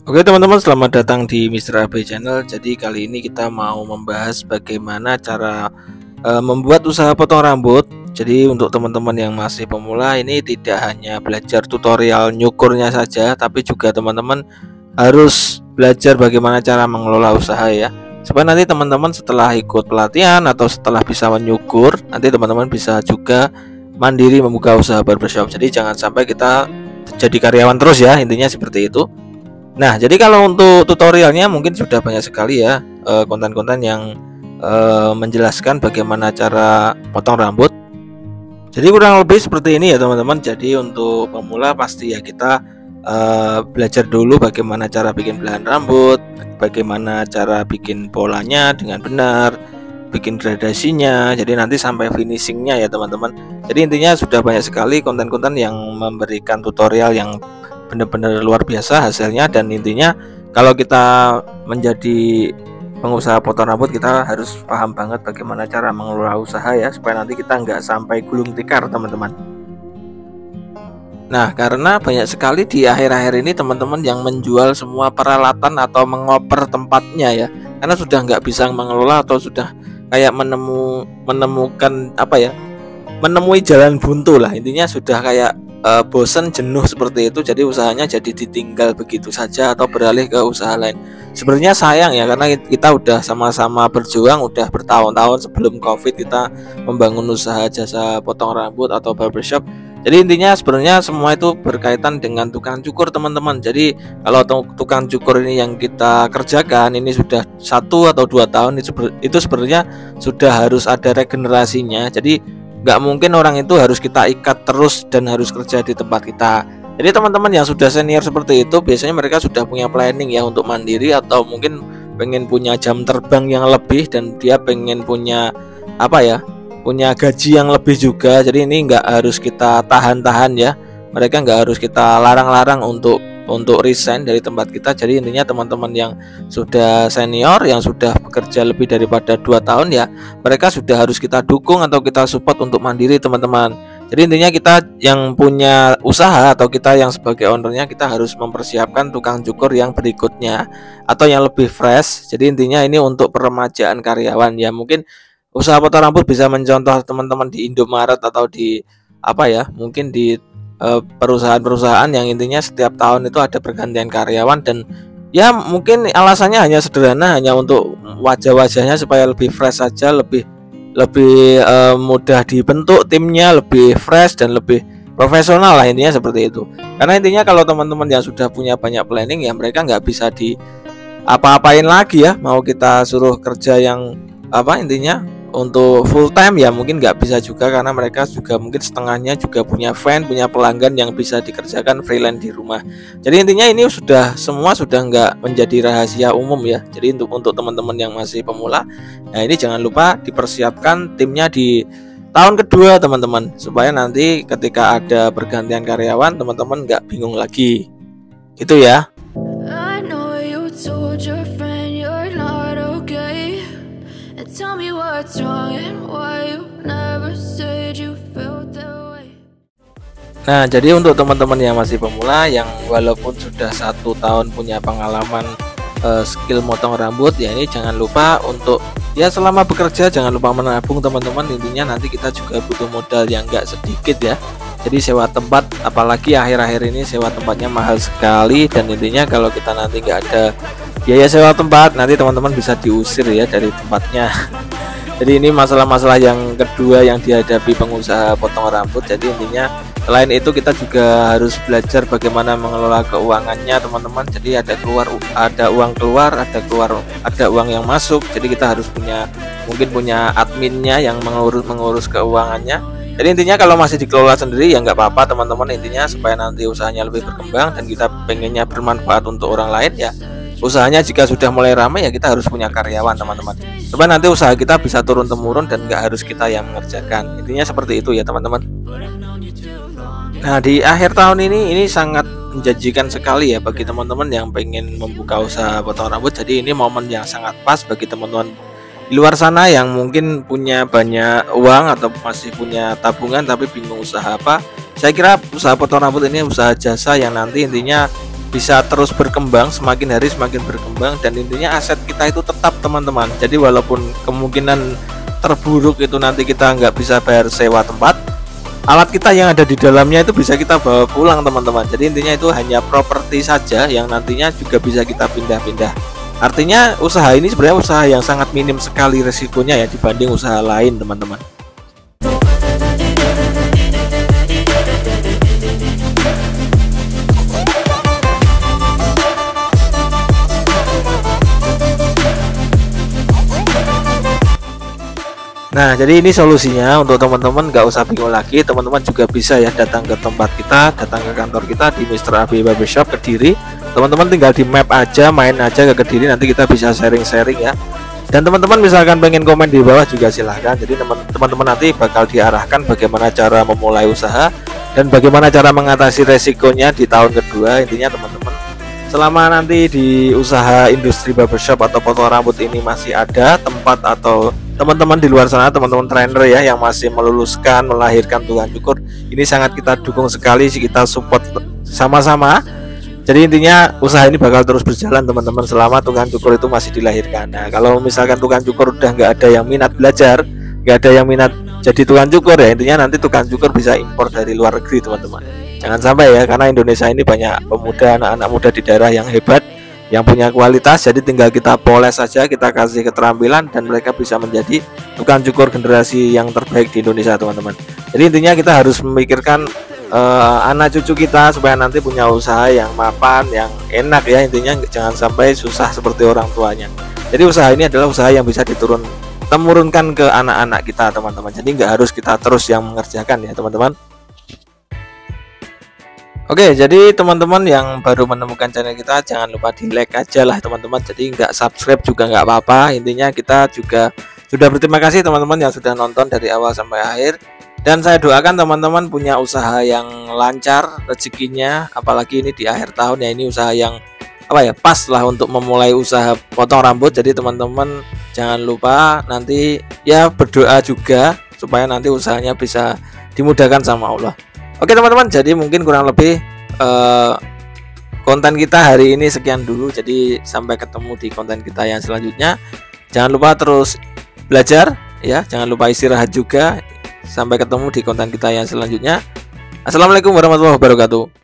Oke teman-teman, selamat datang di Mister AB Channel. Jadi kali ini kita mau membahas bagaimana cara membuat usaha potong rambut. Jadi untuk teman-teman yang masih pemula ini tidak hanya belajar tutorial nyukurnya saja, tapi juga teman-teman harus belajar bagaimana cara mengelola usaha ya. Supaya nanti teman-teman setelah ikut pelatihan atau setelah bisa menyukur, nanti teman-teman bisa juga mandiri membuka usaha barbershop. Jadi jangan sampai kita jadi karyawan terus ya, intinya seperti itu. Nah, jadi kalau untuk tutorialnya mungkin sudah banyak sekali ya konten-konten yang menjelaskan bagaimana cara potong rambut. Jadi kurang lebih seperti ini ya teman-teman. Jadi untuk pemula pasti ya kita belajar dulu bagaimana cara bikin belahan rambut, bagaimana cara bikin polanya dengan benar, bikin gradasinya. Jadi nanti sampai finishingnya ya teman-teman. Jadi intinya sudah banyak sekali konten-konten yang memberikan tutorial yang benar-benar luar biasa hasilnya. Dan intinya kalau kita menjadi pengusaha potong rambut, kita harus paham banget bagaimana cara mengelola usaha ya, supaya nanti kita nggak sampai gulung tikar teman-teman. Nah, karena banyak sekali di akhir-akhir ini teman-teman yang menjual semua peralatan atau mengoper tempatnya ya, karena sudah nggak bisa mengelola atau sudah kayak menemukan menemui jalan buntu lah. Intinya sudah kayak bosen, jenuh seperti itu, jadi usahanya jadi ditinggal begitu saja atau beralih ke usaha lain. Sebenarnya sayang ya, karena kita udah sama-sama berjuang, udah bertahun-tahun sebelum COVID kita membangun usaha jasa potong rambut atau barbershop. Jadi intinya sebenarnya semua itu berkaitan dengan tukang cukur teman-teman. Jadi kalau tukang cukur ini yang kita kerjakan ini sudah 1 atau 2 tahun, itu sebenarnya sudah harus ada regenerasinya. Jadi nggak mungkin orang itu harus kita ikat terus dan harus kerja di tempat kita. Jadi teman-teman yang sudah senior seperti itu biasanya mereka sudah punya planning ya untuk mandiri, atau mungkin pengen punya jam terbang yang lebih dan dia pengen punya punya gaji yang lebih juga. Jadi ini nggak harus kita tahan-tahan ya, mereka nggak harus kita larang-larang untuk resign dari tempat kita. Jadi intinya teman-teman yang sudah senior, yang sudah bekerja lebih daripada 2 tahun ya, mereka sudah harus kita dukung atau kita support untuk mandiri teman-teman. Jadi intinya kita yang punya usaha atau kita yang sebagai ownernya, kita harus mempersiapkan tukang cukur yang berikutnya atau yang lebih fresh. Jadi intinya ini untuk peremajaan karyawan ya. Mungkin usaha potong rambut bisa mencontoh teman-teman di Indomaret atau di mungkin di perusahaan-perusahaan yang intinya setiap tahun itu ada pergantian karyawan, dan ya mungkin alasannya hanya sederhana, hanya untuk wajah-wajahnya supaya lebih fresh saja, lebih mudah dibentuk timnya, lebih fresh dan lebih profesional lah, intinya seperti itu. Karena intinya kalau teman-teman yang sudah punya banyak planning ya, mereka nggak bisa di apa-apain lagi ya, mau kita suruh kerja yang intinya untuk full time ya mungkin nggak bisa juga, karena mereka juga mungkin setengahnya juga punya fan, punya pelanggan yang bisa dikerjakan freelance di rumah. Jadi intinya ini semua sudah nggak menjadi rahasia umum ya. Jadi untuk teman-teman yang masih pemula, nah ini jangan lupa dipersiapkan timnya di tahun kedua teman-teman, supaya nanti ketika ada pergantian karyawan teman-teman nggak bingung lagi gitu ya. Nah, jadi untuk teman-teman yang masih pemula, yang walaupun sudah 1 tahun punya pengalaman skill motong rambut ya, ini jangan lupa untuk ya selama bekerja jangan lupa menabung teman-teman. Intinya nanti kita juga butuh modal yang enggak sedikit ya. Jadi sewa tempat, apalagi akhir-akhir ini sewa tempatnya mahal sekali, dan intinya kalau kita nanti nggak ada biaya sewa tempat, nanti teman-teman bisa diusir ya dari tempatnya. Jadi ini masalah-masalah yang kedua yang dihadapi pengusaha potong rambut. Jadi intinya selain itu kita juga harus belajar bagaimana mengelola keuangannya teman-teman. Jadi ada uang keluar, ada uang yang masuk. Jadi kita harus mungkin punya adminnya yang mengurus keuangannya. Jadi intinya kalau masih dikelola sendiri ya nggak apa-apa teman-teman. Intinya supaya nanti usahanya lebih berkembang dan kita pengennya bermanfaat untuk orang lain ya. Usahanya jika sudah mulai ramai ya kita harus punya karyawan teman-teman, supaya nanti usaha kita bisa turun-temurun dan nggak harus kita yang mengerjakan. Intinya seperti itu ya teman-teman. Nah, di akhir tahun ini sangat menjanjikan sekali ya bagi teman-teman yang pengen membuka usaha potong rambut. Jadi ini momen yang sangat pas bagi teman-teman di luar sana yang mungkin punya banyak uang atau masih punya tabungan tapi bingung usaha apa. Saya kira usaha potong rambut ini usaha jasa yang nanti intinya bisa terus berkembang, semakin hari semakin berkembang, dan intinya aset kita itu tetap teman-teman. Jadi walaupun kemungkinan terburuk itu nanti kita nggak bisa bayar sewa tempat, alat kita yang ada di dalamnya itu bisa kita bawa pulang teman-teman. Jadi intinya itu hanya properti saja yang nantinya juga bisa kita pindah-pindah. Artinya usaha ini sebenarnya usaha yang sangat minim sekali resikonya ya dibanding usaha lain teman-teman. Nah, jadi ini solusinya untuk teman-teman, nggak usah bingung lagi. Teman-teman juga bisa ya datang ke tempat kita, datang ke kantor kita di Mr. Abi Barbershop Kediri. Teman-teman tinggal di map aja, main aja ke Kediri, nanti kita bisa sharing-sharing ya. Dan teman-teman misalkan pengen komen di bawah juga silahkan. Jadi teman-teman nanti bakal diarahkan bagaimana cara memulai usaha dan bagaimana cara mengatasi resikonya di tahun kedua. Intinya teman-teman, selama nanti di usaha industri barbershop atau potong rambut ini masih ada tempat, atau teman-teman di luar sana, teman-teman trainer ya yang masih meluluskan, melahirkan tukang cukur, ini sangat kita dukung sekali, kita support sama-sama. Jadi intinya usaha ini bakal terus berjalan teman-teman selama tukang cukur itu masih dilahirkan. Nah, kalau misalkan tukang cukur udah nggak ada yang minat belajar, nggak ada yang minat jadi tukang cukur, ya intinya nanti tukang cukur bisa impor dari luar negeri teman-teman. Jangan sampai ya, karena Indonesia ini banyak pemuda, anak-anak muda di daerah yang hebat, yang punya kualitas. Jadi tinggal kita poles saja, kita kasih keterampilan, dan mereka bisa menjadi tukang cukur generasi yang terbaik di Indonesia teman-teman. Jadi intinya kita harus memikirkan anak cucu kita supaya nanti punya usaha yang mapan, yang enak ya. Intinya jangan sampai susah seperti orang tuanya. Jadi usaha ini adalah usaha yang bisa temurunkan ke anak-anak kita teman-teman. Jadi nggak harus kita terus yang mengerjakan ya teman-teman. Oke, jadi teman-teman yang baru menemukan channel kita, jangan lupa di like aja lah teman-teman. Jadi nggak subscribe juga nggak apa-apa. Intinya kita juga sudah berterima kasih teman-teman yang sudah nonton dari awal sampai akhir. Dan saya doakan teman-teman punya usaha yang lancar rezekinya, apalagi ini di akhir tahun ya, ini usaha yang pas lah untuk memulai usaha potong rambut. Jadi teman-teman jangan lupa nanti ya berdoa juga supaya nanti usahanya bisa dimudahkan sama Allah. Oke teman-teman, jadi mungkin kurang lebih konten kita hari ini sekian dulu. Jadi sampai ketemu di konten kita yang selanjutnya. Jangan lupa terus belajar ya, jangan lupa istirahat juga. Sampai ketemu di konten kita yang selanjutnya. Assalamualaikum warahmatullahi wabarakatuh.